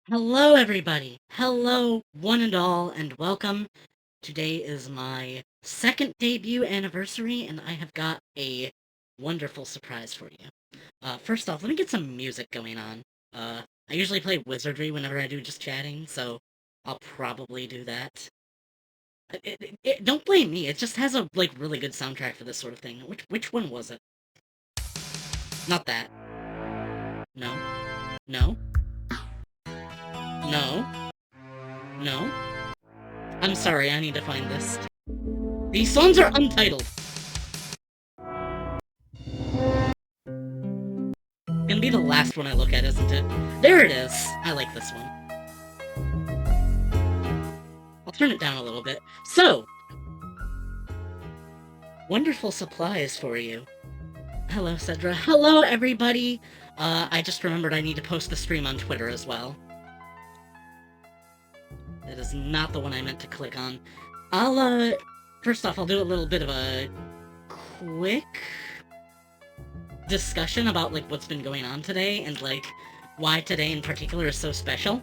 Hello, everybody. Hello, one and all, and welcome. Today is my second debut anniversary, and I have got a wonderful surprise for you. First off, let me get some music going on. I usually play Wizardry whenever I do just chatting, so I'll probably do that. Don't blame me. It just has a really good soundtrack for this sort of thing. Which one was it? Not that. No. No. No. No. I'm sorry. I need to find this. These songs are untitled. Gonna be the last one I look at, isn't it? There it is! I like this one. I'll turn it down a little bit. So, wonderful supplies for you. Hello, Sedra. Hello, everybody! I just remembered I need to post the stream on Twitter as well. That is not the one I meant to click on. First off, I'll do a little bit of a quick discussion about, what's been going on today, and, why today in particular is so special.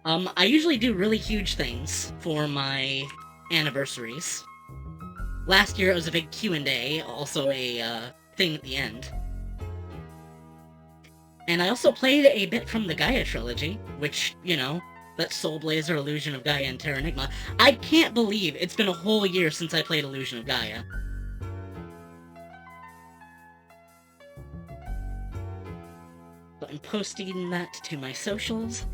I usually do really huge things for my anniversaries. Last year it was a big Q&A, also a, thing at the end. And I also played a bit from the Gaia trilogy, which, that Soul Blazer, Illusion of Gaia, and Terranigma. I can't believe it's been a whole year since I played Illusion of Gaia. So I'm posting that to my socials.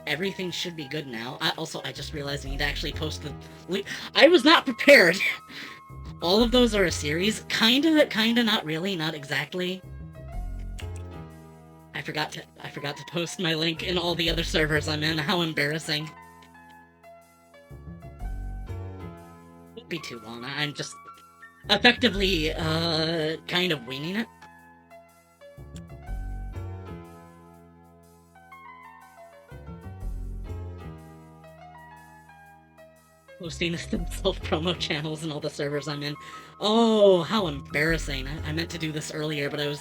Everything should be good now. I just realized I need to actually post the... I was not prepared! All of those are a series. Kinda, not really, not exactly. I forgot to post my link in all the other servers I'm in. How embarrassing. Won't be too long. I'm just effectively, kind of winging it. Posting self-promo channels and all the servers I'm in. Oh, how embarrassing. I meant to do this earlier, but I was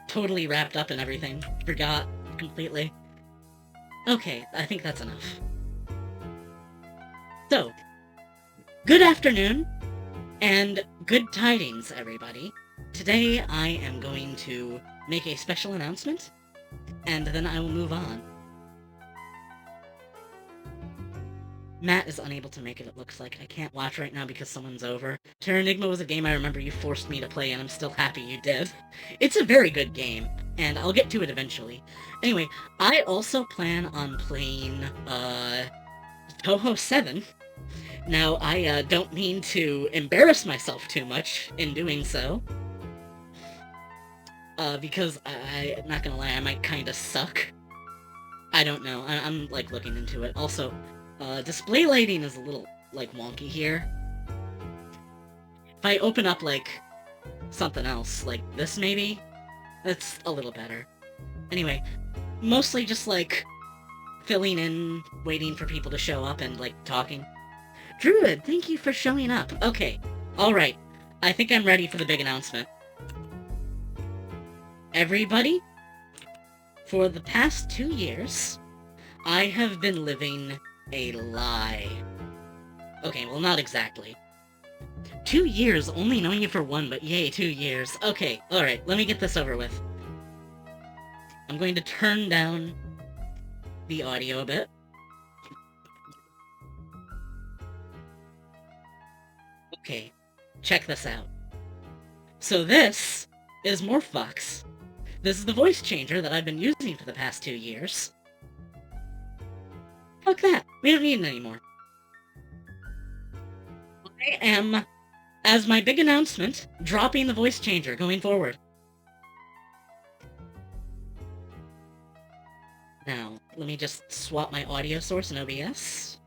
totally wrapped up in everything. Forgot completely. Okay, I think that's enough. So, good afternoon, and good tidings, everybody. Today I am going to make a special announcement, and then I will move on. Matt is unable to make it, it looks like. I can't watch right now because someone's over. Terranigma was a game I remember you forced me to play, and I'm still happy you did. It's a very good game, and I'll get to it eventually. Anyway, I also plan on playing, Touhou 7. Now, I, don't mean to embarrass myself too much in doing so. Because I'm not gonna lie, I might kinda suck. I don't know. I'm looking into it. Also, display lighting is a little, wonky here. If I open up, something else, like this maybe, that's a little better. Anyway, mostly just, filling in, waiting for people to show up, and, talking. Druid, thank you for showing up. Okay, alright. I think I'm ready for the big announcement. Everybody, for the past 2 years, I have been living a lie. Okay, well, not exactly. 2 years, only knowing you for 1, but yay, 2 years. Okay, alright, let me get this over with. I'm going to turn down the audio a bit. Okay, check this out. So this is Morphbox. This is the voice changer that I've been using for the past 2 years. Fuck that. We don't need it anymore. I am, as my big announcement, dropping the voice changer going forward. Now, let me just swap my audio source in OBS.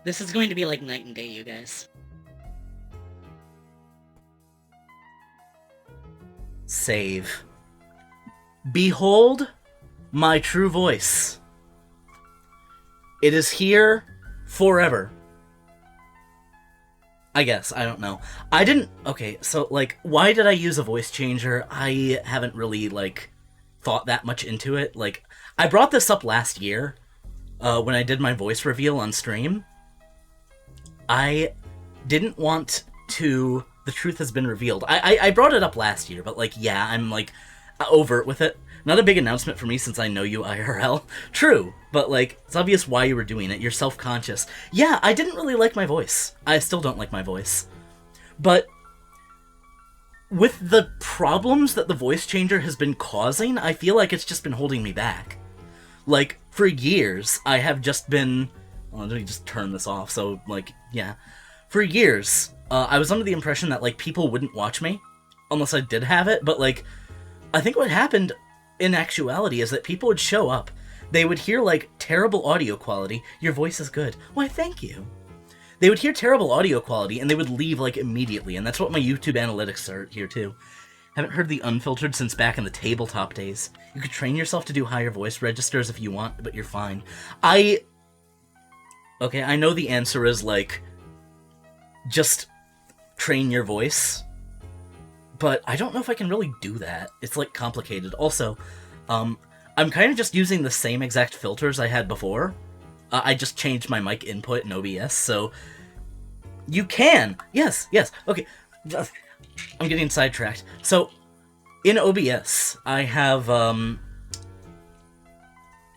This is going to be like night and day, you guys. Save. Behold my true voice. It is here forever. I guess. I don't know. I didn't. Okay, so, like, why did I use a voice changer? I haven't really, like, thought that much into it. Like, I brought this up last year when I did my voice reveal on stream. I didn't want to. The truth has been revealed. I brought it up last year, but, like, yeah, I'm, like, overt with it. Not a big announcement for me since I know you IRL. True, but, like, it's obvious why you were doing it. You're self-conscious. Yeah, I didn't really like my voice. I still don't like my voice. But with the problems that the voice changer has been causing, I feel like it's just been holding me back. Like, for years, I have just been... Well, let me just turn this off, so, like, yeah. For years, I was under the impression that, like, people wouldn't watch me, unless I did have it, but, like, I think what happened in actuality is that people would show up, they would hear, like, terrible audio quality, your voice is good, why thank you. They would hear terrible audio quality, and they would leave, like, immediately, and that's what my YouTube analytics are here, too. Haven't heard the unfiltered since back in the tabletop days. You could train yourself to do higher voice registers if you want, but you're fine. Okay, I know the answer is, like, just train your voice, but I don't know if I can really do that. It's, like, complicated. Also, I'm kind of just using the same exact filters I had before. I just changed my mic input in OBS, so you can. Yes, okay. I'm getting sidetracked. So, in OBS, I have,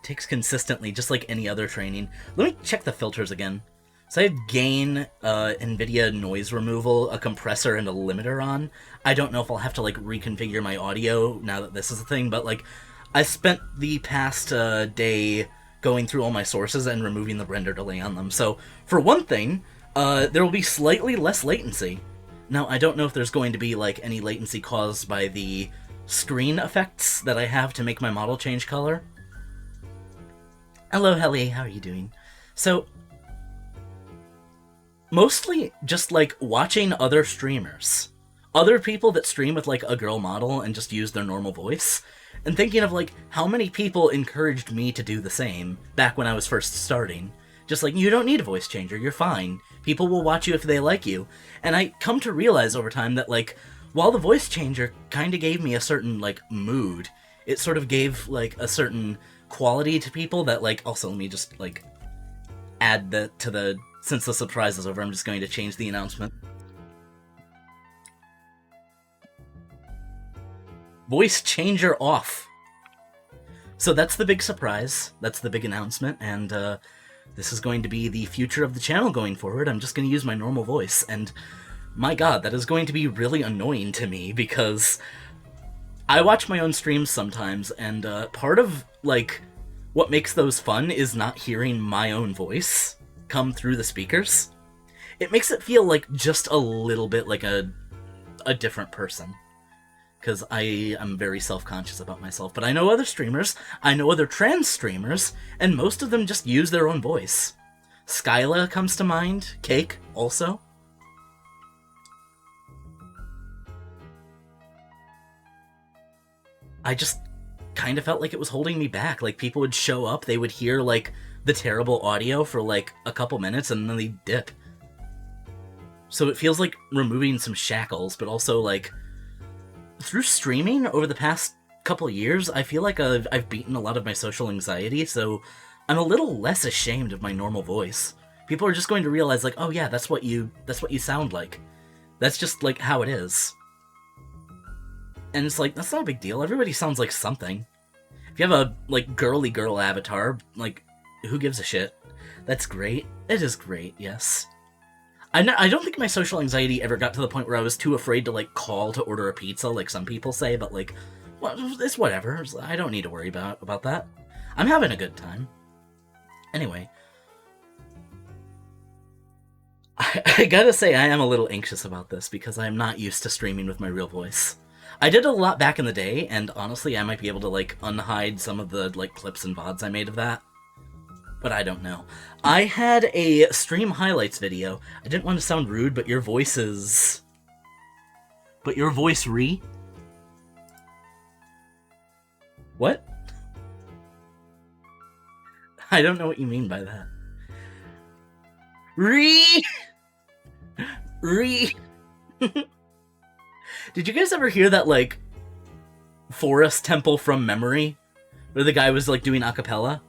takes consistently, just like any other training. Let me check the filters again. So I have gain, NVIDIA noise removal, a compressor, and a limiter on. I don't know if I'll have to, like, reconfigure my audio now that this is a thing, but, like, I spent the past day going through all my sources and removing the render delay on them. So, for one thing, there will be slightly less latency. Now, I don't know if there's going to be, like, any latency caused by the screen effects that I have to make my model change color. Hello, Helly, how are you doing? So, mostly just, like, watching other streamers. Other people that stream with, like, a girl model and just use their normal voice, and thinking of, like, how many people encouraged me to do the same back when I was first starting. Just like, you don't need a voice changer, you're fine. People will watch you if they like you. And I come to realize over time that, like, while the voice changer kinda gave me a certain, like, mood, it sort of gave, like, a certain quality to people that, like, also let me just, like, add that to the... Since the surprise is over, I'm just going to change the announcement. Voice changer off. So that's the big surprise. That's the big announcement, and this is going to be the future of the channel going forward. I'm just going to use my normal voice, and my god, that is going to be really annoying to me, because I watch my own streams sometimes, and part of, like, what makes those fun is not hearing my own voice come through the speakers. It makes it feel like just a little bit like a different person. Because I am very self-conscious about myself. But I know other streamers, I know other trans streamers, and most of them just use their own voice. Skyla comes to mind, Cake also. I just kind of felt like it was holding me back. Like, people would show up, they would hear, like, the terrible audio for, like, a couple minutes, and then they'd dip. So it feels like removing some shackles, but also, like, through streaming over the past couple years, I feel like I've beaten a lot of my social anxiety, so I'm a little less ashamed of my normal voice. People are just going to realize, like, oh yeah, that's what you sound like. That's just, like, how it is. And it's like, that's not a big deal. Everybody sounds like something. If you have a, like, girly girl avatar, like, who gives a shit? That's great. It is great, yes. I don't think my social anxiety ever got to the point where I was too afraid to, like, call to order a pizza, like some people say, but, like, well, it's whatever. I don't need to worry about that. I'm having a good time. Anyway. I gotta say, I am a little anxious about this, because I am not used to streaming with my real voice. I did it a lot back in the day, and honestly, I might be able to, like, unhide some of the, like, clips and VODs I made of that. But I don't know. I had a stream highlights video. I didn't want to sound rude, but your voice is... But your voice What? I don't know what you mean by that. Re. Did you guys ever hear that, like, forest temple from memory? Where the guy was, like, doing a cappella?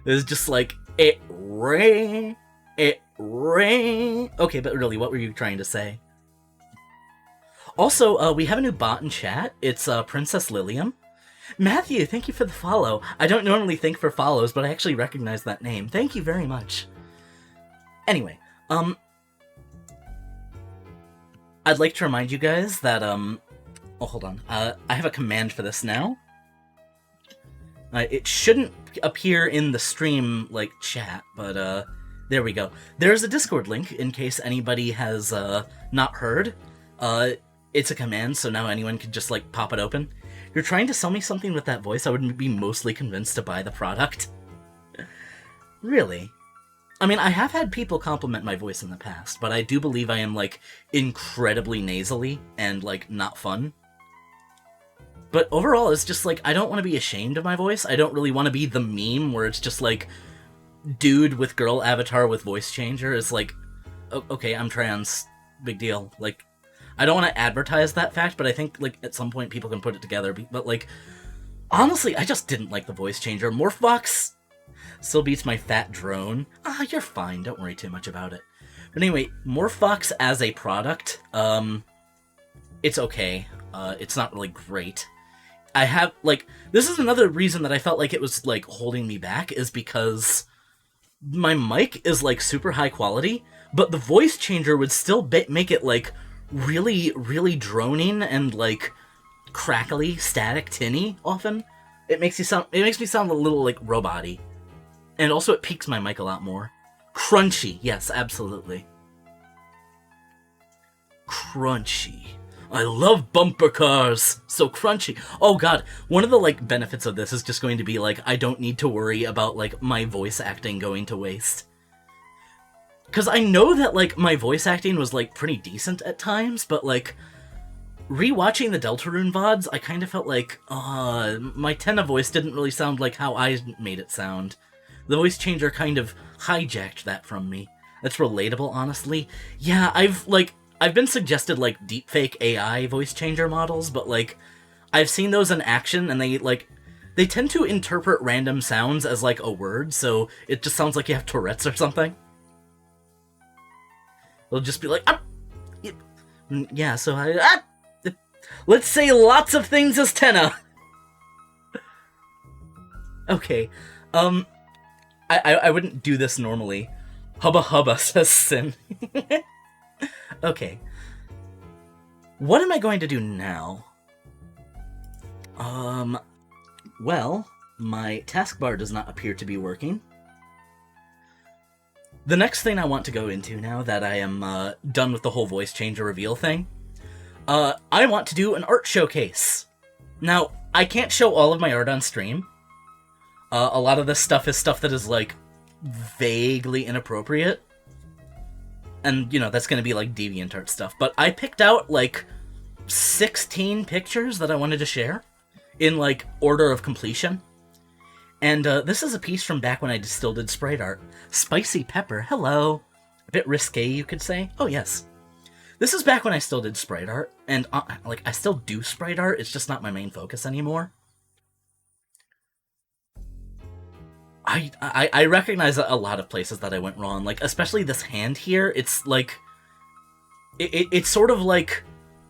It was just like, it rain. Okay, but really, what were you trying to say? Also, we have a new bot in chat. It's Princess Lilium. Matthew, thank you for the follow. I don't normally thank for follows, but I actually recognize that name. Thank you very much. Anyway, I'd like to remind you guys that, oh, hold on. I have a command for this now. It shouldn't appear in the stream, like, chat, but, there we go. There's a Discord link, in case anybody has, not heard. It's a command, so now anyone can just, like, pop it open. You're trying to sell me something with that voice, I would be mostly convinced to buy the product. Really? I mean, I have had people compliment my voice in the past, but I do believe I am, like, incredibly nasally and, like, not fun. But overall, it's just, like, I don't want to be ashamed of my voice. I don't really want to be the meme where it's just, like, dude with girl avatar with voice changer. It's like, okay, I'm trans. Big deal. Like, I don't want to advertise that fact, but I think, like, at some point people can put it together. But, like, honestly, I just didn't like the voice changer. Morphbox still beats my fat drone. You're fine. Don't worry too much about it. But anyway, Morphbox as a product, it's okay. It's not really great. I have, like, this is another reason that I felt like it was, like, holding me back, is because my mic is, like, super high quality, but the voice changer would still make it, like, really, really droning and, like, crackly, static, tinny often. It makes me sound a little, like, robot-y. And also it peaks my mic a lot more. Crunchy, yes, absolutely. Crunchy. I love bumper cars! So crunchy. Oh god, one of the, like, benefits of this is just going to be, like, I don't need to worry about, like, my voice acting going to waste. Because I know that, like, my voice acting was, like, pretty decent at times, but, like, rewatching the Deltarune VODs, I kind of felt like, my Tenna voice didn't really sound like how I made it sound. The voice changer kind of hijacked that from me. That's relatable, honestly. Yeah, I've been suggested, like, deepfake AI voice changer models, but, like, I've seen those in action, and they tend to interpret random sounds as, like, a word, so it just sounds like you have Tourette's or something. They'll just be like, yeah, so let's say lots of things as Tenna. Okay, I wouldn't do this normally. Hubba hubba, says Sin. Okay. What am I going to do now? Well, my taskbar does not appear to be working. The next thing I want to go into now that I am done with the whole voice changer reveal thing, I want to do an art showcase. Now, I can't show all of my art on stream. A lot of this stuff is stuff that is, like, vaguely inappropriate. And, you know, that's going to be, like, DeviantArt stuff. But I picked out, like, 16 pictures that I wanted to share in, like, order of completion. And this is a piece from back when I still did sprite art. Spicy Pepper, hello. A bit risque, you could say. Oh, yes. This is back when I still did sprite art. And, like, I still do sprite art. It's just not my main focus anymore. I recognize a lot of places that I went wrong, like, especially this hand here, it's, like, it's sort of like,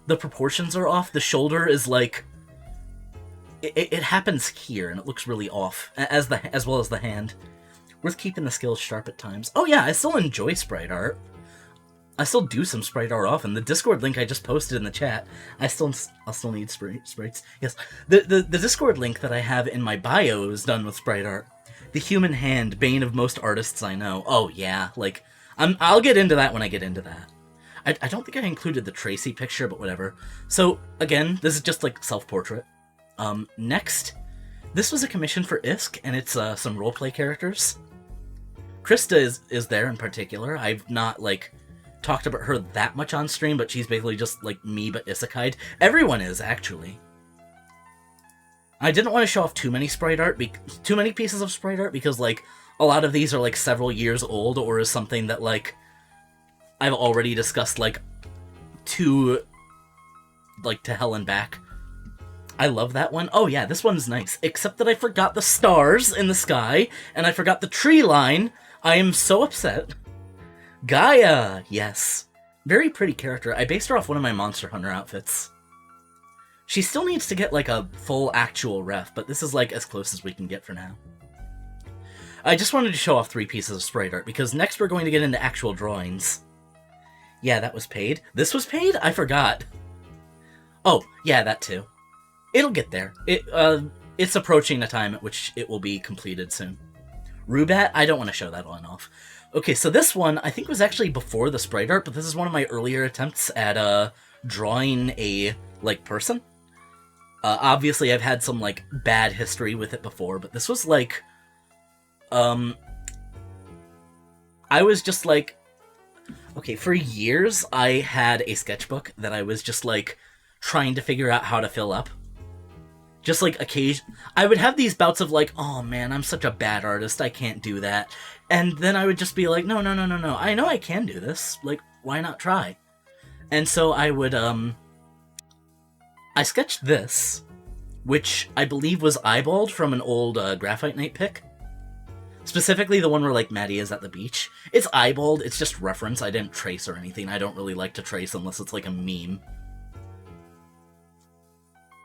the proportions are off, the shoulder is, like, it happens here, and it looks really off, as well as the hand. Worth keeping the skills sharp at times. Oh yeah, I still enjoy sprite art. I still do some sprite art often. The Discord link I just posted in the chat, I'll still need sprites. Yes, the Discord link that I have in my bio is done with sprite art. The human hand, bane of most artists I know. Oh yeah, like, I'll get into that when I get into that. I don't think I included the Tracy picture, but whatever. So, again, this is just, like, self-portrait. Next, this was a commission for ISK, and it's, some roleplay characters. Krista is there in particular. I've not, like, talked about her that much on stream, but she's basically just, like, me but isekai'd. Everyone is, actually. I didn't want to show off too many pieces of sprite art, because, like, a lot of these are, like, several years old, or is something that, like, I've already discussed, like, to hell and back. I love that one. Oh yeah, this one's nice. Except that I forgot the stars in the sky, and I forgot the tree line. I am so upset. Gaia! Yes. Very pretty character. I based her off one of my Monster Hunter outfits. She still needs to get, like, a full actual ref, but this is, like, as close as we can get for now. I just wanted to show off 3 pieces of sprite art, because next we're going to get into actual drawings. Yeah, that was paid. This was paid? I forgot. Oh, yeah, that too. It'll get there. It's approaching the time at which it will be completed soon. Rubat, I don't want to show that one off. Okay, so this one, I think was actually before the sprite art, but this is one of my earlier attempts at, drawing a, like, person. Obviously, I've had some, like, bad history with it before, but this was, like, I was just, like, okay, for years, I had a sketchbook that I was just, like, trying to figure out how to fill up. Just, like, I would have these bouts of, like, oh, man, I'm such a bad artist, I can't do that. And then I would just be like, no, I know I can do this. Like, why not try? And so I would, I sketched this, which I believe was eyeballed from an old, Graphite Knight pic. Specifically the one where, like, Maddie is at the beach. It's eyeballed, it's just reference, I didn't trace or anything. I don't really like to trace unless it's, like, a meme.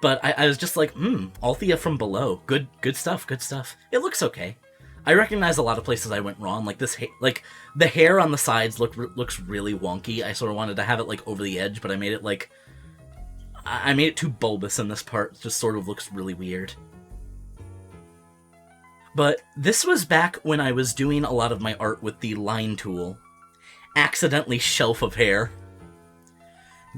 But I was just like, Althea from below. Good stuff, good stuff. It looks okay. I recognize a lot of places I went wrong. Like this, like the hair on the sides looks really wonky. I sort of wanted to have it like over the edge, but I made it like I made it too bulbous in this part. It just sort of looks really weird. But this was back when I was doing a lot of my art with the line tool. Accidentally shelf of hair.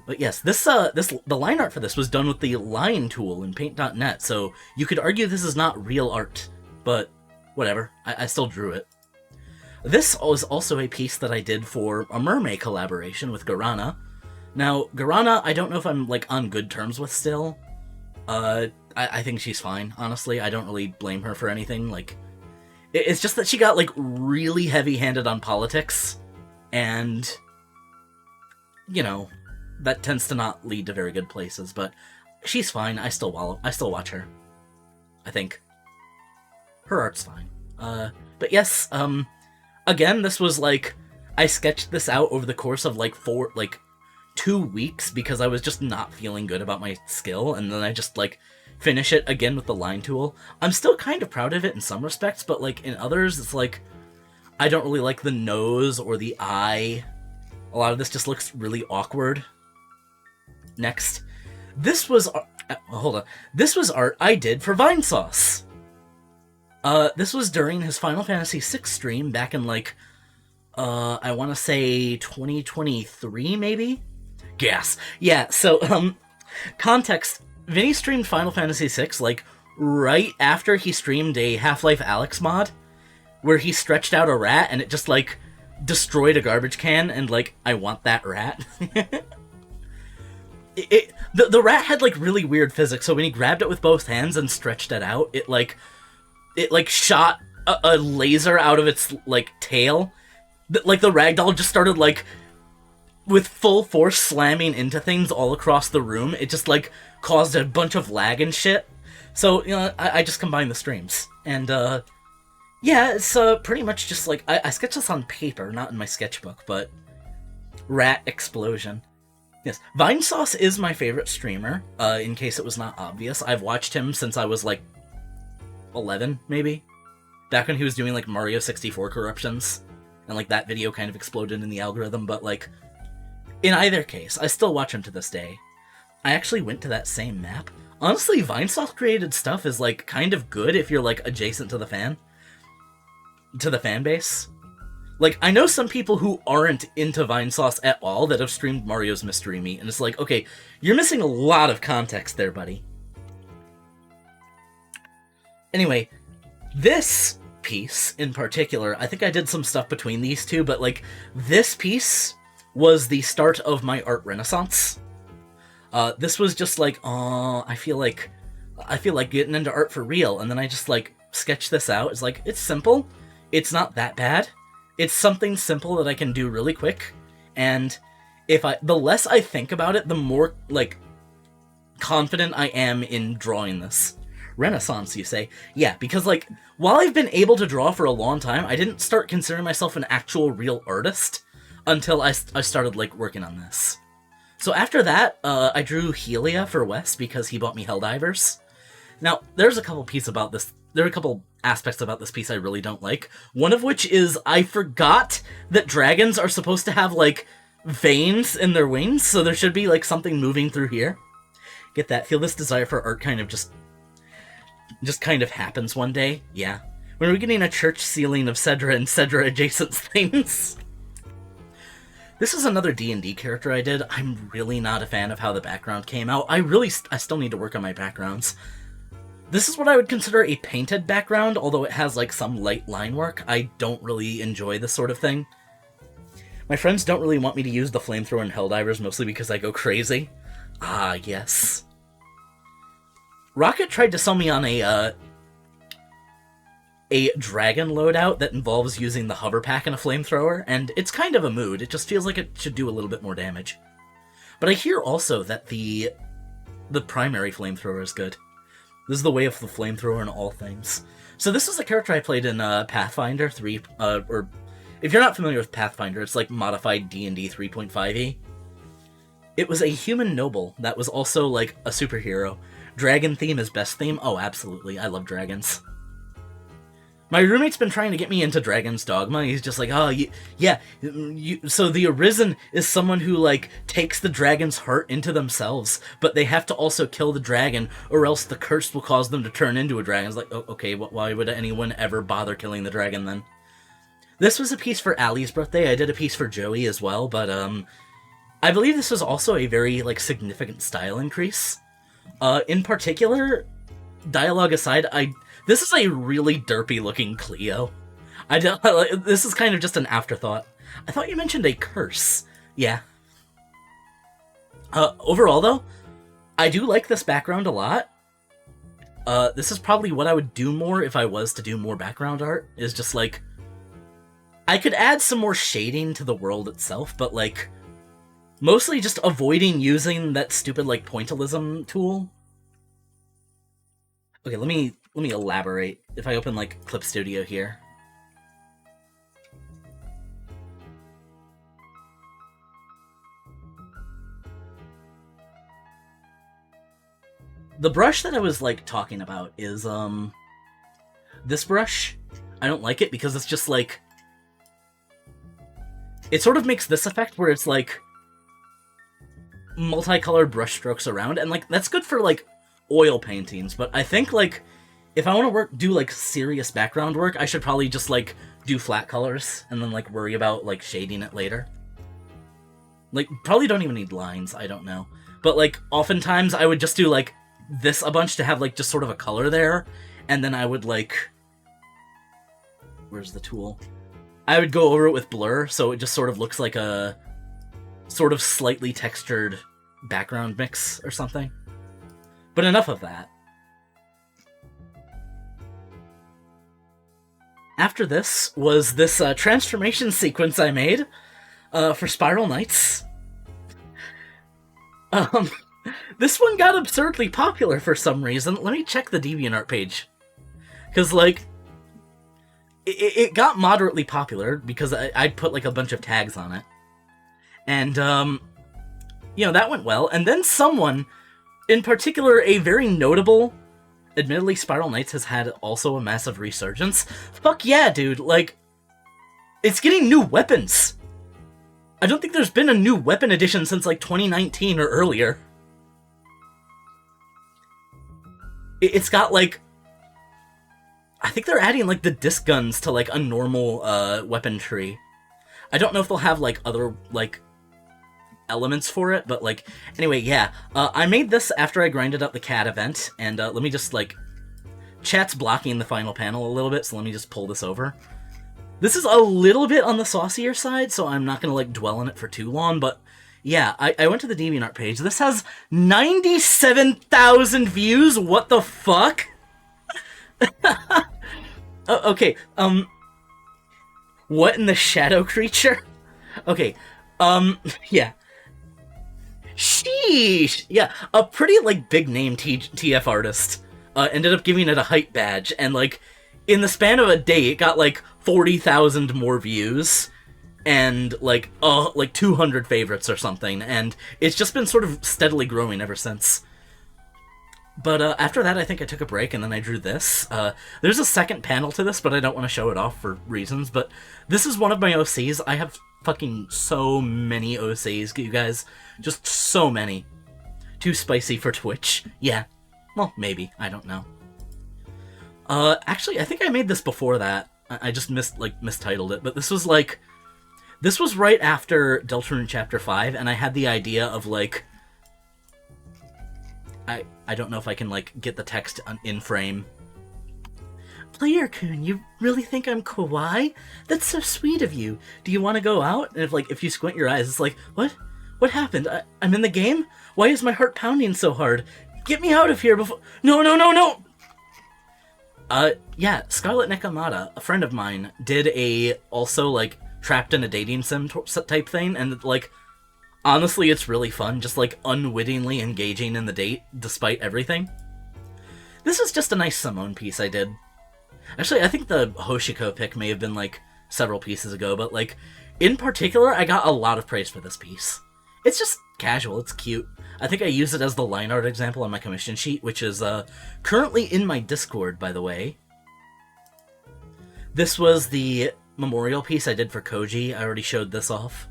But yes, the line art for this was done with the line tool in paint.net, so you could argue this is not real art, but whatever, I still drew it. This was also a piece that I did for a mermaid collaboration with Garana. Now, Garana, I don't know if I'm, like, on good terms with still. I think she's fine, honestly. I don't really blame her for anything. Like, it's just that she got, like, really heavy-handed on politics, and, you know, that tends to not lead to very good places, but she's fine. I still watch her. I think. Her art's fine. But yes, again, this was, like, I sketched this out over the course of, like, 2 weeks because I was just not feeling good about my skill, and then I just, like, finish it again with the line tool. I'm still kind of proud of it in some respects, but, like, in others, it's like, I don't really like the nose or the eye. A lot of this just looks really awkward. Next. This was... hold on. This was art I did for Vinesauce. This was during his Final Fantasy VI stream back in, like, I want to say 2023, maybe? Gas. Yeah, so, context. Vinny streamed Final Fantasy VI, like, right after he streamed a Half-Life Alyx mod, where he stretched out a rat and it just, like, destroyed a garbage can, and, like, I want that rat. The rat had, like, really weird physics, so when he grabbed it with both hands and stretched it out, it shot a laser out of its, like, tail. Like, the ragdoll just started, like, with full force slamming into things all across the room. It just, like, caused a bunch of lag and shit. So, you know, I just combined the streams. And, yeah, it's, pretty much just, like, I sketched this on paper, not in my sketchbook, but rat explosion. Yes, Vinesauce is my favorite streamer, in case it was not obvious. I've watched him since I was, like, 11, maybe? Back when he was doing, like, Mario 64 corruptions. And, like, that video kind of exploded in the algorithm, but, like, in either case, I still watch him to this day. I actually went to that same map. Honestly, Vinesauce created stuff is, like, kind of good if you're, like, adjacent to the fan base. Like, I know some people who aren't into Vinesauce at all that have streamed Mario's Mystery Meat, and it's like, okay, you're missing a lot of context there, buddy. Anyway, this piece in particular, I think I did some stuff between these two, but, like, this piece was the start of my art renaissance. This was just like, oh, I feel like getting into art for real, and then I just, like, sketched this out. It's like, it's simple, it's not that bad. It's something simple that I can do really quick, And the less I think about it, the more, like, confident I am in drawing this. Renaissance, you say? Yeah, because, like, while I've been able to draw for a long time, I didn't start considering myself an actual real artist until I started, like, working on this. So after that, I drew Helia for Wes because he bought me Helldivers. Now, there's a couple pieces about this. There are a couple aspects about this piece I really don't like. One of which is I forgot that dragons are supposed to have, like, veins in their wings, so there should be, like, something moving through here. Get that? Feel this desire for art kind of just kind of happens one day? Yeah. When are we getting a church ceiling of Sedra and Sedra adjacent things? This is another D&D character I did. I'm really not a fan of how the background came out. I still need to work on my backgrounds. This is what I would consider a painted background, although it has, like, some light line work. I don't really enjoy this sort of thing. My friends don't really want me to use the flamethrower in Helldivers, mostly because I go crazy. Ah, yes. Rocket tried to sell me on a dragon loadout that involves using the hover pack and a flamethrower, and it's kind of a mood. It just feels like it should do a little bit more damage. But I hear also that the primary flamethrower is good. This is the way of the flamethrower in all things. So this is a character I played in Pathfinder 3, or if you're not familiar with Pathfinder, it's like modified D&D 3.5e. It was a human noble that was also, like, a superhero. Dragon theme is best theme? Oh, absolutely. I love dragons. My roommate's been trying to get me into Dragon's Dogma. He's just like, oh, so the Arisen is someone who, like, takes the dragon's heart into themselves, but they have to also kill the dragon, or else the curse will cause them to turn into a dragon. It's like, oh, okay, why would anyone ever bother killing the dragon, then? This was a piece for Allie's birthday. I did a piece for Joey as well, but, I believe this was also a very, like, significant style increase. In particular, dialogue aside, this is a really derpy-looking Cleo. This is kind of just an afterthought. I thought you mentioned a curse. Yeah. Overall, though, I do like this background a lot. This is probably what I would do more if I was to do more background art, is just, like... I could add some more shading to the world itself, but, like... Mostly just avoiding using that stupid, like, pointillism tool. Okay, let me elaborate. If I open, like, Clip Studio here. The brush that I was, like, talking about is, this brush. I don't like it because it's just, like... It sort of makes this effect where it's, like... multicolored brush strokes around, and, like, that's good for, like, oil paintings, but I think, like, if I want to do, like, serious background work, I should probably just, like, do flat colors, and then, like, worry about, like, shading it later. Like, probably don't even need lines, I don't know. But, like, oftentimes I would just do, like, this a bunch to have, like, just sort of a color there, and then I would, like... Where's the tool? I would go over it with blur, so it just sort of looks like a... sort of slightly textured background mix or something. But enough of that. After this was this transformation sequence I made for Spiral Knights. This one got absurdly popular for some reason. Let me check the DeviantArt page. Because, like, it got moderately popular because I'd put, like, a bunch of tags on it. And, you know, that went well. And then someone, in particular, a very notable... Admittedly, Spiral Knights has had also a massive resurgence. Fuck yeah, dude. Like, it's getting new weapons. I don't think there's been a new weapon edition since, like, 2019 or earlier. It's got, like... I think they're adding, like, the disc guns to, like, a normal, weapon tree. I don't know if they'll have, like, other, like... elements for it, but, like, anyway, yeah. I made this after I grinded up the cat event, and let me just, like, chat's blocking the final panel a little bit, so let me just pull this over. This is a little bit on the saucier side, so I'm not gonna, like, dwell on it for too long, but yeah, I went to the DeviantArt page. This has 97,000 views. What the fuck? Okay, what in the shadow creature? Okay, Yeah. Sheesh! Yeah, a pretty, like, big name TF artist ended up giving it a hype badge, and, like, in the span of a day, it got, like, 40,000 more views, and, like 200 favorites or something, and it's just been sort of steadily growing ever since. But after that, I think I took a break, and then I drew this. There's a second panel to this, but I don't want to show it off for reasons. But this is one of my OCs. I have fucking so many OCs, you guys. Just so many. Too spicy for Twitch. Yeah. Well, maybe. I don't know. Actually, I think I made this before that. I just mistitled it. But this was, like... This was right after Deltarune Chapter 5, and I had the idea of, like... I don't know if I can, like, get the text in frame. Player-kun, you really think I'm kawaii? That's so sweet of you. Do you want to go out? And if you squint your eyes, it's like, what? What happened? I'm in the game? Why is my heart pounding so hard? Get me out of here before... No, no, no, no! Yeah, Scarlet Nekomata, a friend of mine, did a, also, like, trapped in a dating sim type thing, and, like... Honestly, it's really fun, just, like, unwittingly engaging in the date, despite everything. This is just a nice Simone piece I did. Actually, I think the Hoshiko pick may have been, like, several pieces ago, but, like, in particular, I got a lot of praise for this piece. It's just casual, it's cute. I think I used it as the line art example on my commission sheet, which is, currently in my Discord, by the way. This was the memorial piece I did for Koji. I already showed this off.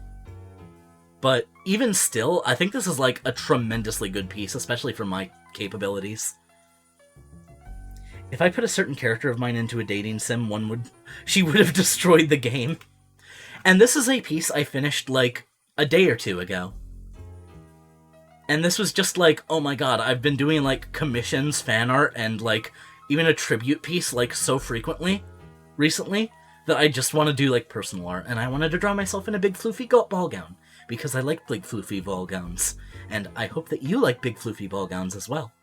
But even still, I think this is, like, a tremendously good piece, especially for my capabilities. If I put a certain character of mine into a dating sim, she would have destroyed the game. And this is a piece I finished, like, a day or two ago. And this was just like, oh my god, I've been doing, like, commissions, fan art, and, like, even a tribute piece, like, so frequently, recently, that I just want to do, like, personal art, and I wanted to draw myself in a big floofy ball gown. Because I like big floofy ball gowns, and I hope that you like big floofy ball gowns as well.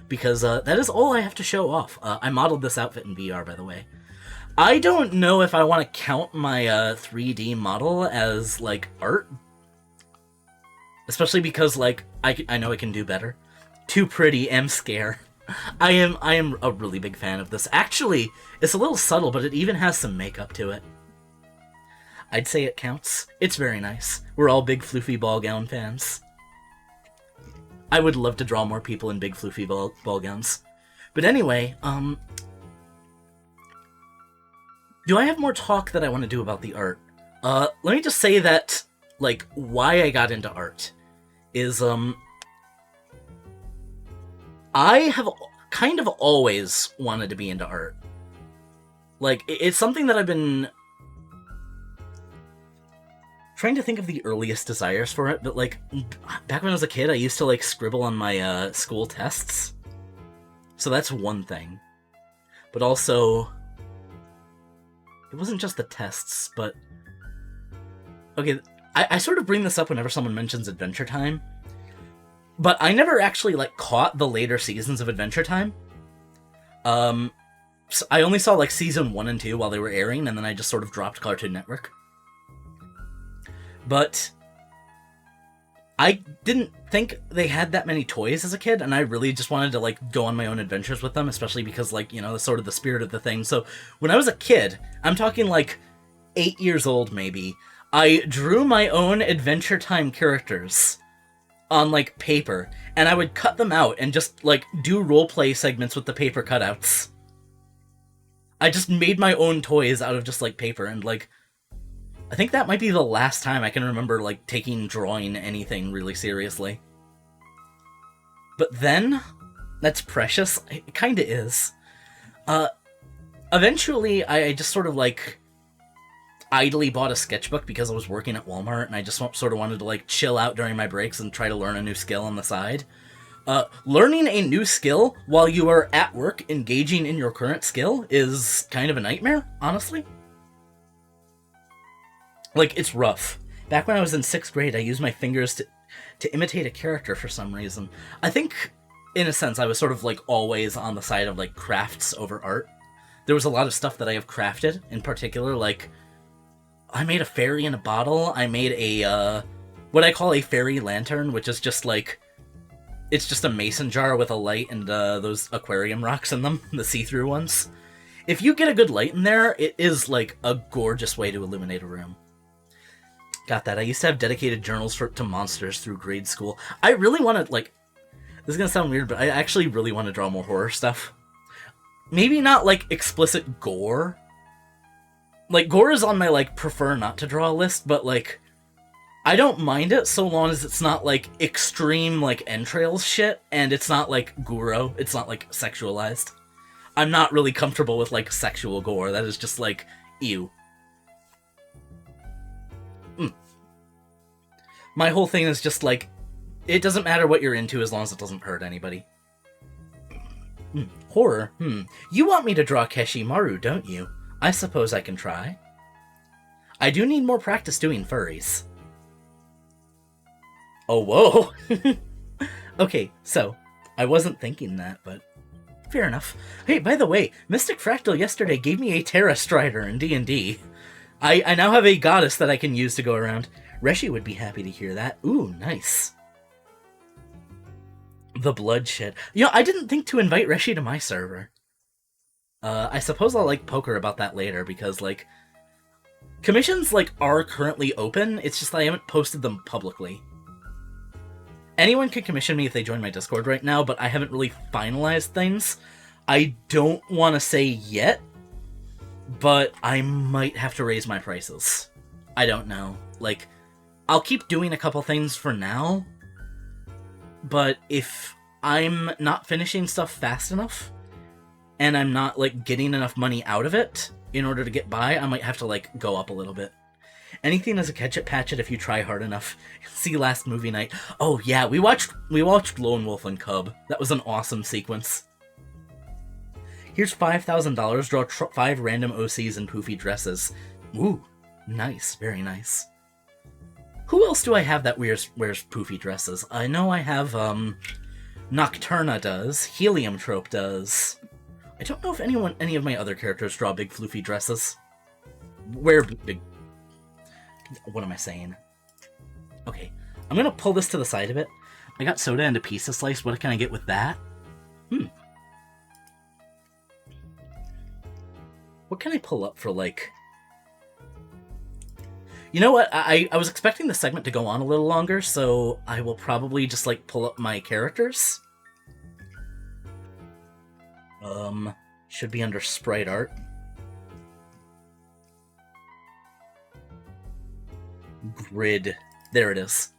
Because that is all I have to show off. I modeled this outfit in VR, by the way. I don't know if I want to count my 3D model as, like, art. Especially because, like, I know I can do better. Too pretty, am scare. I am a really big fan of this. Actually, it's a little subtle, but it even has some makeup to it. I'd say it counts. It's very nice. We're all big floofy ball gown fans. I would love to draw more people in big floofy ball gowns. But anyway, do I have more talk that I want to do about the art? Let me just say that, like, why I got into art is, I have kind of always wanted to be into art. Like, it's something that I've been trying to think of the earliest desires for it, but, like, back when I was a kid, I used to, like, scribble on my, school tests. So that's one thing. But also, it wasn't just the tests, but... Okay, I sort of bring this up whenever someone mentions Adventure Time, but I never actually, like, caught the later seasons of Adventure Time. So I only saw, like, season 1 and 2 while they were airing, and then I just sort of dropped Cartoon Network. But I didn't think they had that many toys as a kid, and I really just wanted to, like, go on my own adventures with them, especially because, like, you know, that's sort of the spirit of the thing. So when I was a kid, I'm talking, like, 8 years old, maybe, I drew my own Adventure Time characters on, like, paper, and I would cut them out and just, like, do roleplay segments with the paper cutouts. I just made my own toys out of just, like, paper, and, like, I think that might be the last time I can remember, like, taking drawing anything really seriously. But then, that's precious. It kinda is. Eventually, I just sort of, like, idly bought a sketchbook because I was working at Walmart, and I just sort of wanted to, like, chill out during my breaks and try to learn a new skill on the side. Learning a new skill while you are at work engaging in your current skill is kind of a nightmare, honestly. Like, it's rough. Back when I was in 6th grade, I used my fingers to imitate a character for some reason. I think, in a sense, I was sort of, like, always on the side of, like, crafts over art. There was a lot of stuff that I have crafted, in particular, like, I made a fairy in a bottle, I made a what I call a fairy lantern, which is just like, it's just a mason jar with a light and those aquarium rocks in them, the see-through ones. If you get a good light in there, it is like a gorgeous way to illuminate a room. Got that. I used to have dedicated journals to monsters through grade school. I really want to, like, this is going to sound weird, but I actually really want to draw more horror stuff. Maybe not, like, explicit gore. Like, gore is on my, like, prefer not to draw list, but, like, I don't mind it so long as it's not, like, extreme, like, entrails shit, and it's not, like, guro. It's not, like, sexualized. I'm not really comfortable with, like, sexual gore. That is just, like, ew. My whole thing is just, like, it doesn't matter what you're into as long as it doesn't hurt anybody. Horror? You want me to draw Keshimaru, don't you? I suppose I can try. I do need more practice doing furries. Oh, whoa! Okay, so, I wasn't thinking that, but fair enough. Hey, by the way, Mystic Fractal yesterday gave me a Terra Strider in D&D. I now have a goddess that I can use to go around. Reshi would be happy to hear that. Ooh, nice. The bloodshed. You know, I didn't think to invite Reshi to my server. I suppose I'll, like, poke her about that later, because, like, commissions, like, are currently open, it's just that I haven't posted them publicly. Anyone can commission me if they join my Discord right now, but I haven't really finalized things. I don't want to say yet, but I might have to raise my prices. I don't know. Like, I'll keep doing a couple things for now, but if I'm not finishing stuff fast enough, and I'm not, like, getting enough money out of it in order to get by, I might have to, like, go up a little bit. Anything is a catch-it-patch-it if you try hard enough. See last movie night. Oh yeah, we watched Lone Wolf and Cub. That was an awesome sequence. Here's $5,000, draw 5 random OCs in poofy dresses. Ooh, nice, very nice. Who else do I have that wears poofy dresses? I know I have, Nocturna does, Heliumtrope does. I don't know if any of my other characters draw big floofy dresses. Wear big... What am I saying? Okay, I'm gonna pull this to the side a bit. I got soda and a pizza slice. What can I get with that? What can I pull up for, like... You know what? I was expecting the segment to go on a little longer, so I will probably just, like, pull up my characters. Should be under sprite art. Grid. There it is.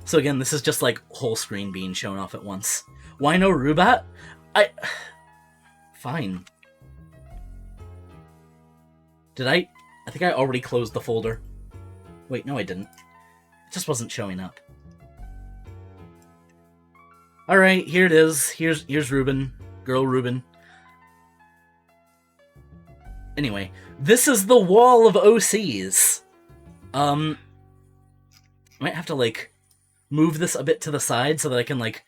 So again, this is just, like, whole screen being shown off at once. Why no Rubat? Fine. Did I think I already closed the folder. Wait, no I didn't. It just wasn't showing up. Alright, here it is. Here's Ruben. Girl Ruben. Anyway, this is the wall of OCs. I might have to, like, move this a bit to the side so that I can, like,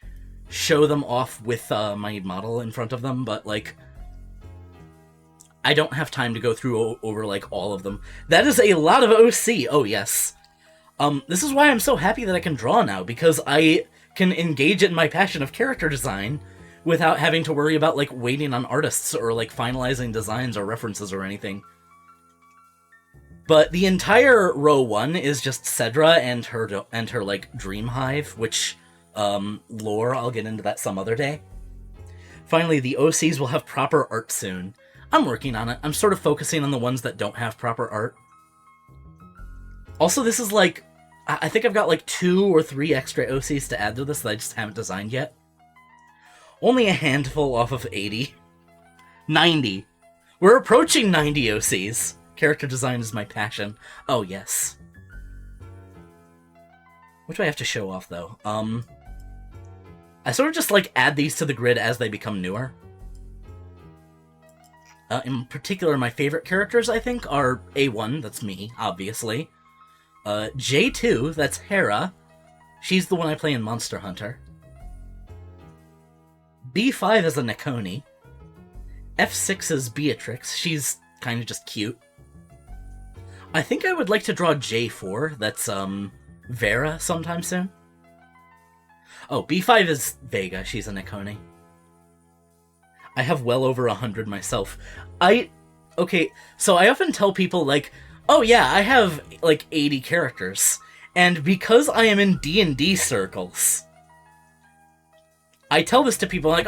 show them off with my model in front of them, but, like, I don't have time to go through over, like, all of them. That is a lot of OC! Oh, yes. This is why I'm so happy that I can draw now, because I can engage in my passion of character design without having to worry about, like, waiting on artists or, like, finalizing designs or references or anything. But the entire row 1 is just Sedra and her like, Dream Hive, which, lore, I'll get into that some other day. Finally, the OCs will have proper art soon. I'm working on it. I'm sort of focusing on the ones that don't have proper art. Also, this is, like, I think I've got, like, 2 or 3 extra OCs to add to this that I just haven't designed yet. Only a handful off of 80. 90. We're approaching 90 OCs. Character design is my passion. Oh, yes. What do I have to show off, though? I sort of just, like, add these to the grid as they become newer. In particular, my favorite characters, I think, are A1, that's me, obviously. J2, that's Hera. She's the one I play in Monster Hunter. B5 is a Nekoni. F6 is Beatrix. She's kind of just cute. I think I would like to draw J4. That's, Vera sometime soon. Oh, B5 is Vega. She's a Nikoni. I have well over 100 myself. Okay, so I often tell people, like, oh yeah, I have, like, 80 characters. And because I am in D&D circles, I tell this to people, like,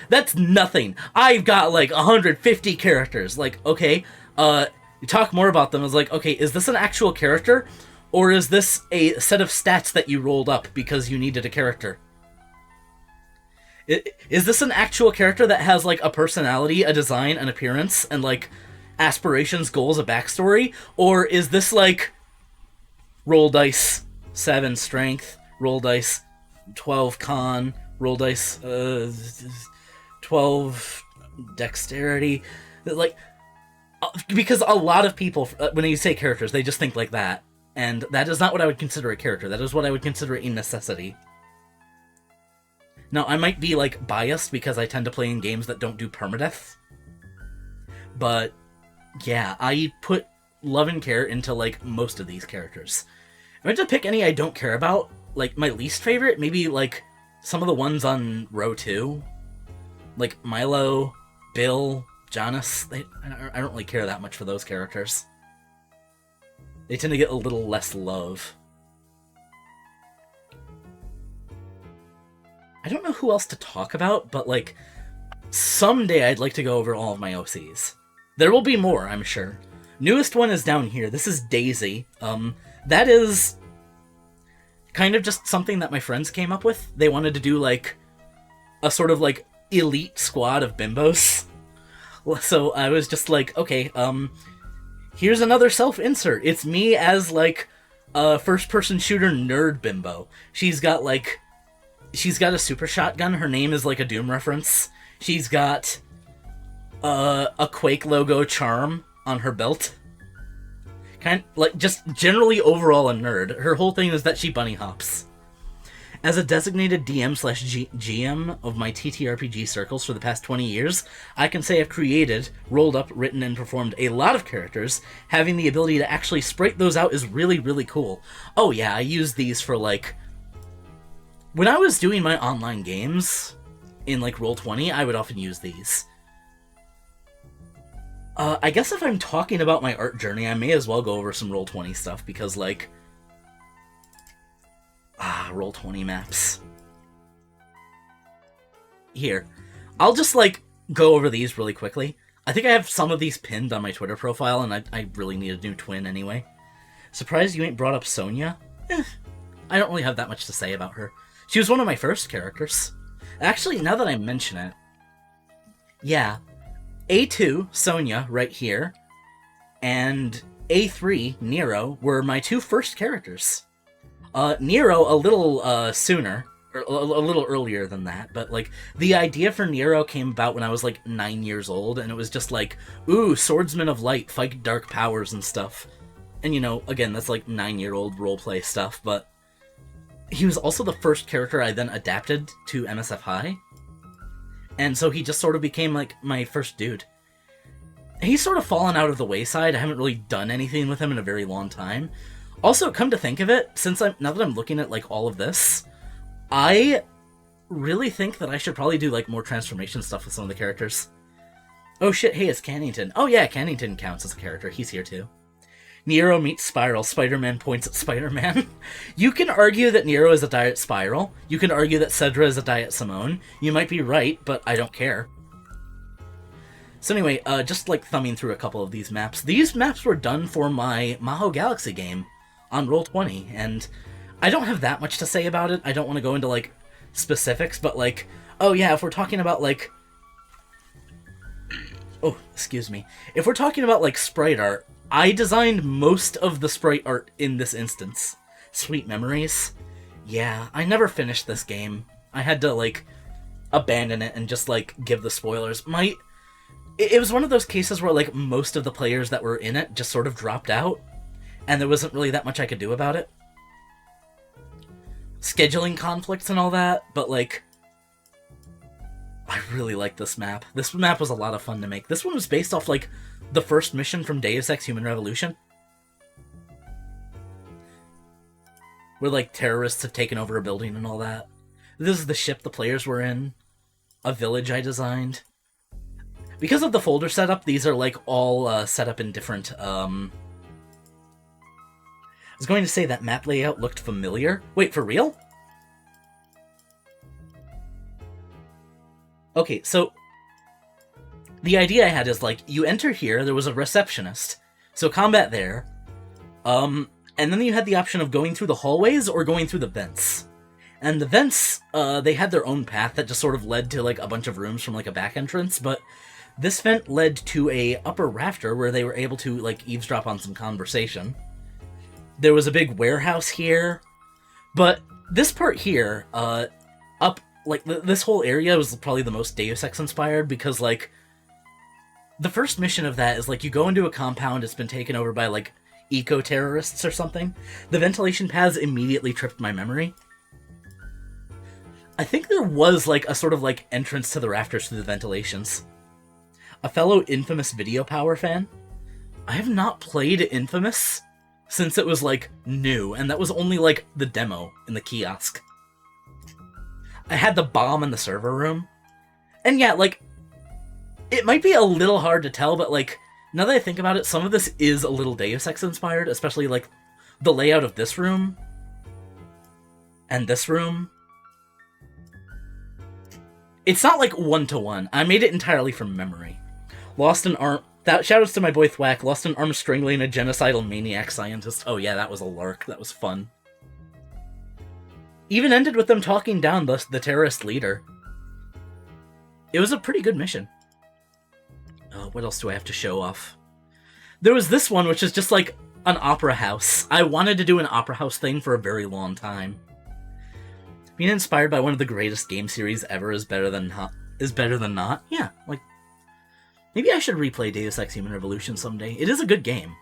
that's nothing. I've got, like, 150 characters. Like, okay, you talk more about them. I was like, okay, is this an actual character? Or is this a set of stats that you rolled up because you needed a character? Is this an actual character that has, like, a personality, a design, an appearance, and, like, aspirations, goals, a backstory? Or is this, like, roll dice 7 strength, roll dice 12 con, roll dice 12 dexterity? Like, because a lot of people, when you say characters, they just think like that. And that is not what I would consider a character. That is what I would consider a necessity. Now, I might be, like, biased because I tend to play in games that don't do permadeath. But, yeah, I put love and care into, like, most of these characters. If I had to pick any I don't care about, like, my least favorite, maybe, like, some of the ones on row 2. Like, Milo, Bill, Jonas. I don't really care that much for those characters. They tend to get a little less love. I don't know who else to talk about, but, like, someday I'd like to go over all of my OCs. There will be more, I'm sure. Newest one is down here. This is Daisy. That is kind of just something that my friends came up with. They wanted to do, like, a sort of, like, elite squad of bimbos. So I was just like, okay, here's another self-insert. It's me as, like, a first-person shooter nerd bimbo. She's got a super shotgun. Her name is, like, a Doom reference. She's got a Quake logo charm on her belt. Kind of, like, just generally overall a nerd. Her whole thing is that she bunny hops. As a designated DM/GM of my TTRPG circles for the past 20 years, I can say I've created, rolled up, written, and performed a lot of characters. Having the ability to actually sprite those out is really, really cool. Oh yeah, I use these for, like... When I was doing my online games in, like, Roll20, I would often use these. I guess if I'm talking about my art journey, I may as well go over some Roll20 stuff, because, like... Roll20 maps. Here. I'll just, like, go over these really quickly. I think I have some of these pinned on my Twitter profile, and I really need a new twin anyway. Surprised you ain't brought up Sonya? I don't really have that much to say about her. She was one of my first characters. Actually, now that I mention it... Yeah. A2, Sonya, right here, and A3, Nero, were my 2 first characters. Nero a little sooner, or a little earlier than that, but, like, the idea for Nero came about when I was, like, 9 years old, and it was just like, ooh, swordsman of light, fight dark powers and stuff. And, you know, again, that's, like, 9-year-old roleplay stuff, but he was also the first character I then adapted to MSF High, and so he just sort of became, like, my first dude. He's sort of fallen out of the wayside. I haven't really done anything with him in a very long time. Also, come to think of it, now that I'm looking at, like, all of this, I really think that I should probably do, like, more transformation stuff with some of the characters. Oh shit, hey, it's Cannington. Oh yeah, Cannington counts as a character. He's here too. Nero meets Spiral. Spider-Man points at Spider-Man. You can argue that Nero is a Diet Spiral. You can argue that Sedra is a Diet Simone. You might be right, but I don't care. So anyway, just, like, thumbing through a couple of these maps. These maps were done for my Maho Galaxy game on Roll20, and I don't have that much to say about it. I don't want to go into, like, specifics, but, like, oh yeah, if we're talking about, like... Oh, excuse me. If we're talking about, like, sprite art, I designed most of the sprite art in this instance. Sweet memories. Yeah, I never finished this game. I had to, like, abandon it and just, like, give the spoilers. It was one of those cases where, like, most of the players that were in it just sort of dropped out, and there wasn't really that much I could do about it. Scheduling conflicts and all that, but, like, I really like this map. This map was a lot of fun to make. This one was based off, like, the first mission from Deus Ex Human Revolution. where like terrorists have taken over a building and all that. This is the ship the players were in. A village I designed. Because of the folder setup, these are like all set up in different. I was going to say that map layout looked familiar. Wait, for real? Okay, so the idea I had is like you enter here. There was a receptionist, so combat there. And then you had the option of going through the hallways or going through the vents. And the vents, they had their own path that just sort of led to like a bunch of rooms from like a back entrance, but this vent led to a upper rafter where they were able to like eavesdrop on some conversation. There was a big warehouse here, but this part here, up, like, this whole area was probably the most Deus Ex inspired because, like, the first mission of that is, like, you go into a compound, it's been taken over by, like, eco-terrorists or something. The ventilation paths immediately tripped my memory. I think there was, like, a sort of, like, entrance to the rafters through the ventilations. A fellow Infamous Video Power fan. I have not played Infamous since it was, like, new, and that was only, like, the demo in the kiosk. I had the bomb in the server room. And yeah, like, it might be a little hard to tell, but, like, now that I think about it, some of this is a little Deus Ex inspired, especially, like, the layout of this room. And this room. It's not, like, one-to-one. I made it entirely from memory. Lost an arm... Shoutouts to my boy Thwack. Lost an arm strangling a genocidal maniac scientist. Oh yeah, that was a lark. That was fun. Even ended with them talking down the terrorist leader. It was a pretty good mission. Oh, what else do I have to show off? There was this one, which is just like an opera house. I wanted to do an opera house thing for a very long time. Being inspired by one of the greatest game series ever is better than not. Yeah, like, maybe I should replay Deus Ex Human Revolution someday. It is a good game.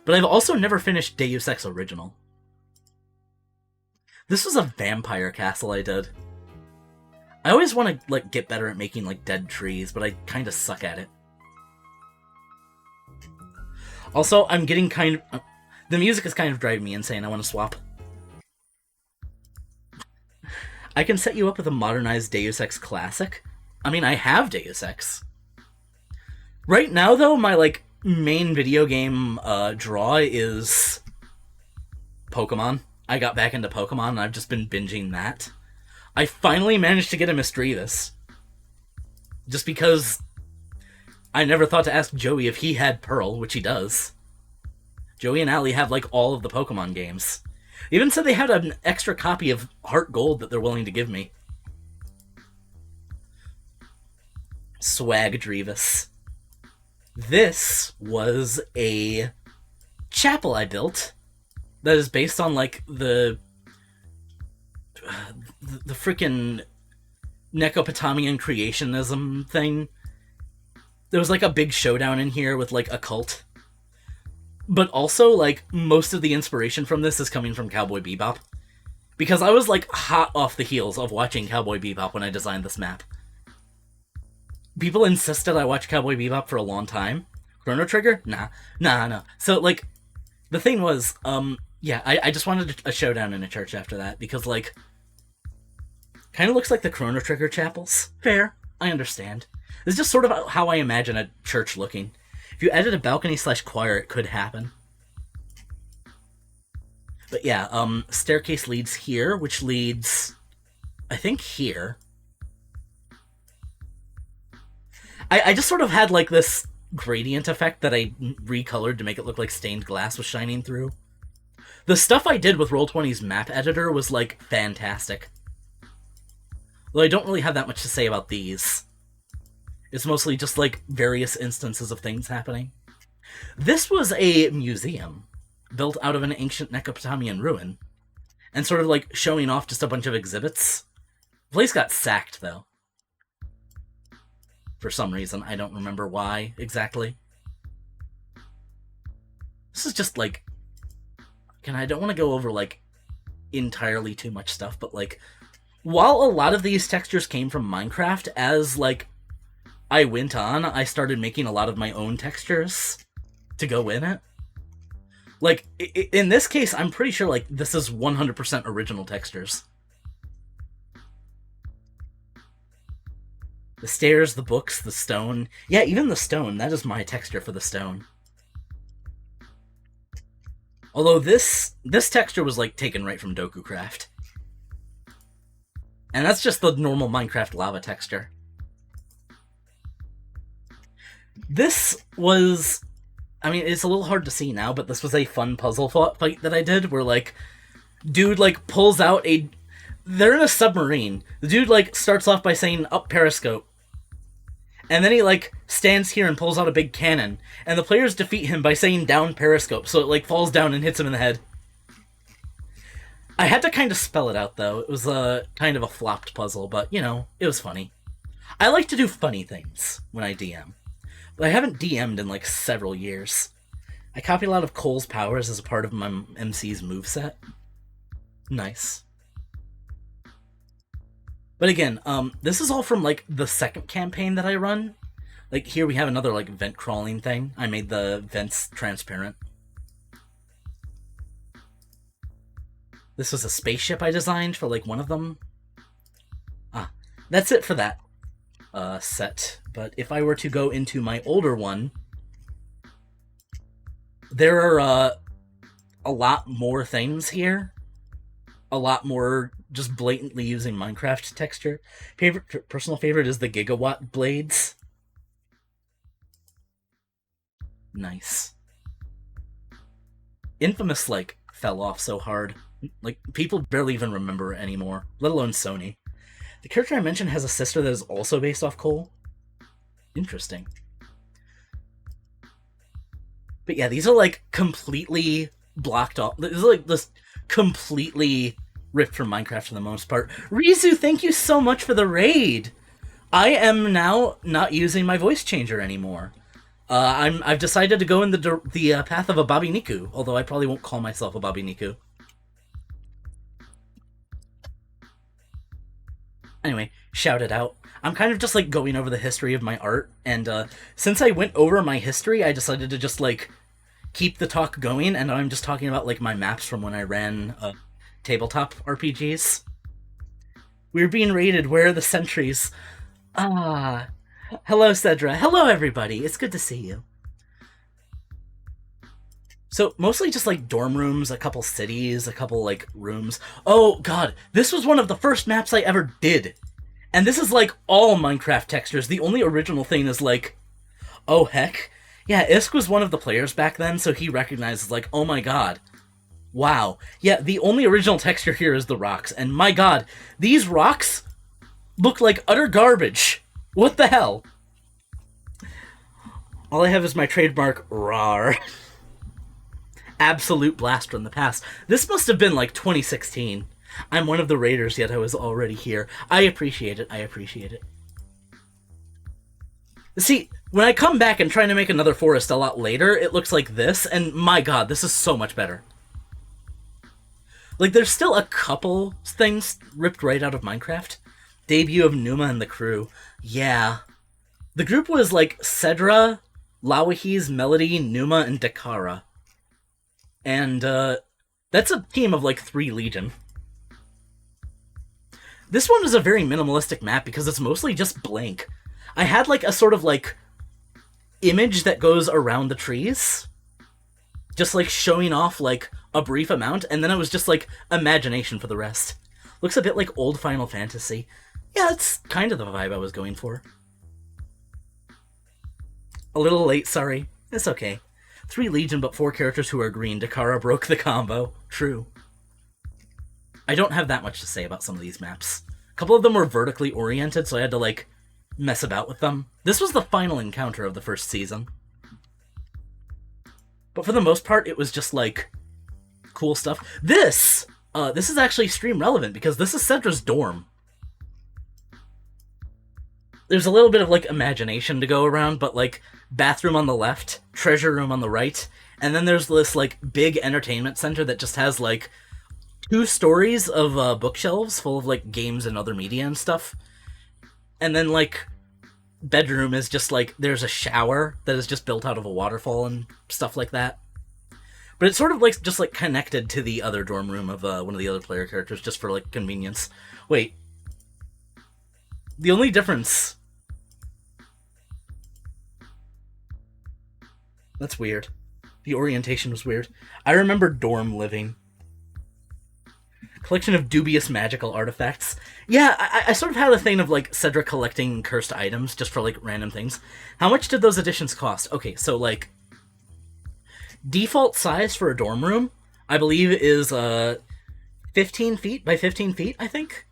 But I've also never finished Deus Ex Original. This was a vampire castle I did. I always want to, like, get better at making, like, dead trees, but I kind of suck at it. Also, I'm getting kind of... the music is kind of driving me insane. I want to swap. I can set you up with a modernized Deus Ex Classic. I mean, I have Deus Ex. Right now, though, my, like, main video game draw is Pokemon. I got back into Pokemon, and I've just been binging that. I finally managed to get a Misdreavus. Just because I never thought to ask Joey if he had Pearl, which he does. Joey and Allie have, like, all of the Pokemon games. They even said they had an extra copy of Heart Gold that they're willing to give me. Swagdreavus. This was a chapel I built that is based on, like, the freaking Necopotamian creationism thing. There was, like, a big showdown in here with, like, a cult. But also, like, most of the inspiration from this is coming from Cowboy Bebop. Because I was, like, hot off the heels of watching Cowboy Bebop when I designed this map. People insisted I watch Cowboy Bebop for a long time. Chrono Trigger? Nah. So, like, the thing was, yeah, I just wanted a showdown in a church after that, because, like, kind of looks like the Chrono Trigger chapels. Fair. I understand. This is just sort of how I imagine a church looking. If you added a balcony/choir, it could happen. But yeah, staircase leads here, which leads, I think, here. I just sort of had, like, this gradient effect that I recolored to make it look like stained glass was shining through. The stuff I did with Roll20's map editor was, like, fantastic. Though I don't really have that much to say about these. It's mostly just, like, various instances of things happening. This was a museum built out of an ancient Necopotamian ruin, and sort of, like, showing off just a bunch of exhibits. The place got sacked, though. For some reason. I don't remember why, exactly. This is just, like... and I don't want to go over, like, entirely too much stuff, but, like, while a lot of these textures came from Minecraft, as, like, I went on, I started making a lot of my own textures to go in it. Like, in this case, I'm pretty sure, like, this is 100% original textures. The stairs, the books, the stone. Yeah, even the stone. That is my texture for the stone. Although this texture was, like, taken right from DokuCraft. And that's just the normal Minecraft lava texture. This was... I mean, it's a little hard to see now, but this was a fun puzzle fight that I did, where, like, dude, like, pulls out a... They're in a submarine. The dude, like, starts off by saying, up periscope. And then he, like, stands here and pulls out a big cannon. And the players defeat him by saying down periscope, so it, like, falls down and hits him in the head. I had to kind of spell it out, though. It was kind of a flopped puzzle, but, you know, it was funny. I like to do funny things when I DM. But I haven't DM'd in, like, several years. I copied a lot of Cole's powers as a part of my MC's moveset. Nice. But again, this is all from, like, the second campaign that I run. Like, here we have another, like, vent crawling thing. I made the vents transparent. This was a spaceship I designed for, like, one of them. Ah, that's it for that set. But if I were to go into my older one, there are a lot more things here. A lot more just blatantly using Minecraft texture. Personal favorite is the gigawatt blades. Nice. Infamous, like, fell off so hard. Like, people barely even remember it anymore, let alone Sony. The character I mentioned has a sister that is also based off Cole. Interesting. But yeah, these are, like, completely blocked off. This is, like, this completely ripped from Minecraft for the most part. Rizu, thank you so much for the raid! I am now not using my voice changer anymore. I've decided to go in the path of a Babiniku, although I probably won't call myself a Babiniku. Anyway, shout it out. I'm kind of just, like, going over the history of my art, and since I went over my history, I decided to just, like, keep the talk going, and I'm just talking about, like, my maps from when I ran tabletop RPGs. We're being raided. Where are the sentries? Ah. Hello, Sedra. Hello, everybody. It's good to see you. So, mostly just, like, dorm rooms, a couple cities, a couple, like, rooms. Oh, God. This was one of the first maps I ever did. And this is, like, all Minecraft textures. The only original thing is, like... Oh, heck. Yeah, Isk was one of the players back then, so he recognizes, like, oh my god. Wow. Yeah, the only original texture here is the rocks. And my god, these rocks look like utter garbage. What the hell? All I have is my trademark, rawr. Absolute blast from the past. This must have been like 2016. I'm one of the raiders, yet I was already here. I appreciate it. I appreciate it. See, when I come back and try to make another forest a lot later, it looks like this, and my god, this is so much better. Like, there's still a couple things ripped right out of Minecraft. Debut of Numa and the crew. Yeah. The group was like Sedra, Lawahi's, Melody, Numa, and Dakara. And, that's a team of, like, 3 Legion. This one is a very minimalistic map because it's mostly just blank. I had, like, a sort of, like, image that goes around the trees. Just, like, showing off, like, a brief amount, and then it was just, like, imagination for the rest. Looks a bit like old Final Fantasy. Yeah, it's kind of the vibe I was going for. A little late, sorry. It's okay. 3 Legion, but 4 characters who are green. Dakara broke the combo. True. I don't have that much to say about some of these maps. A couple of them were vertically oriented, so I had to, like, mess about with them. This was the final encounter of the first season. But for the most part, it was just, like, cool stuff. This is actually stream relevant, because this is Sedra's dorm. There's a little bit of, like, imagination to go around, but, like, bathroom on the left, treasure room on the right, and then there's this, like, big entertainment center that just has, like, 2 stories of bookshelves full of, like, games and other media and stuff. And then, like, bedroom is just, like, there's a shower that is just built out of a waterfall and stuff like that. But it's sort of like just like connected to the other dorm room of one of the other player characters, just for like convenience. Wait, the only difference. That's weird. The orientation was weird. I remember dorm living. Collection of dubious magical artifacts. Yeah, I sort of had a thing of like Sedra collecting cursed items just for like random things. How much did those additions cost? Okay, so like default size for a dorm room, I believe, is 15 feet by 15 feet, I think,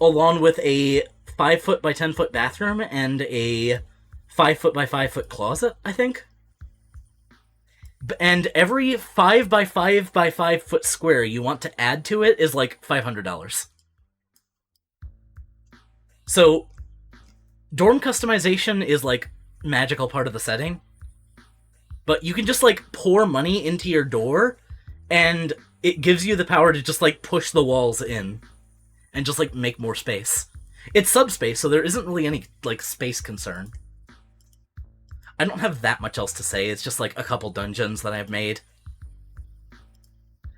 along with a 5 foot by 10 foot bathroom and a 5 foot by 5 foot closet, I think. And every 5 by 5 by 5 foot square you want to add to it is like $500. So dorm customization is like magical part of the setting, but you can just like pour money into your door and it gives you the power to just like push the walls in and just like make more space. It's subspace, so there isn't really any like space concern. I don't have that much else to say. It's just like a couple dungeons that I've made.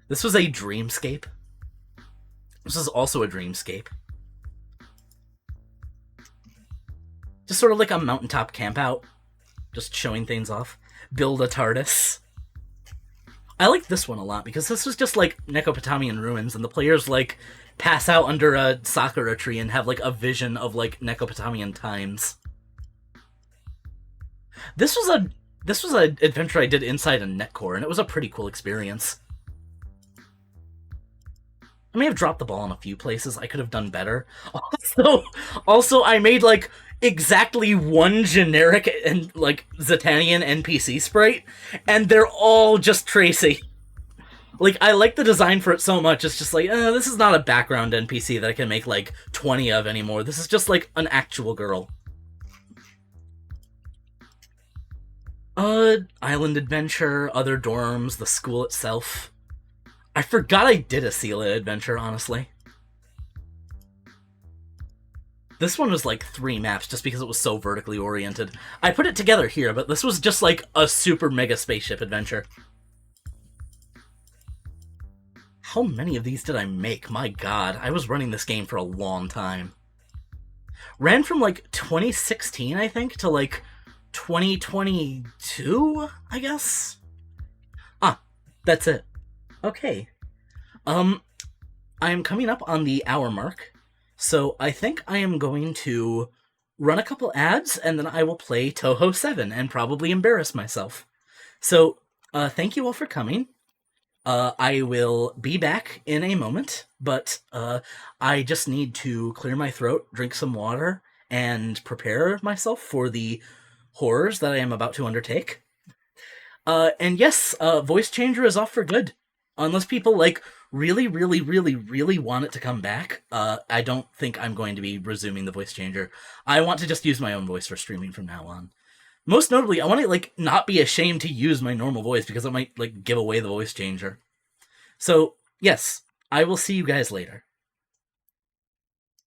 This was a dreamscape. This is also a dreamscape. Just sort of like a mountaintop campout. Just showing things off. Build a TARDIS. I like this one a lot because this was just like Necopotamian ruins and the players like pass out under a sakura tree and have like a vision of like Necopotamian times. This was an adventure I did inside a netcore, and it was a pretty cool experience. I may have dropped the ball in a few places. I could have done better. Also, I made like exactly one generic and like Zetanian NPC sprite, and they're all just Tracy. Like, I like the design for it so much. It's just like, this is not a background NPC that I can make like 20 of anymore. This is just like an actual girl. Island adventure, other dorms, the school itself. I forgot I did a Sela adventure, honestly. This one was like 3 maps just because it was so vertically oriented. I put it together here, but this was just like a super mega spaceship adventure. How many of these did I make? My god, I was running this game for a long time. Ran from like 2016, I think, to like 2022, I guess? That's it. Okay. I am coming up on the hour mark, so I think I am going to run a couple ads, and then I will play Touhou 7 and probably embarrass myself. So, thank you all for coming. I will be back in a moment, but I just need to clear my throat, drink some water, and prepare myself for the horrors that I am about to undertake. And yes, voice changer is off for good. Unless people like really, really, really, really want it to come back, I don't think I'm going to be resuming the voice changer. I want to just use my own voice for streaming from now on. Most notably, I want to like not be ashamed to use my normal voice because I might like give away the voice changer. So yes, I will see you guys later.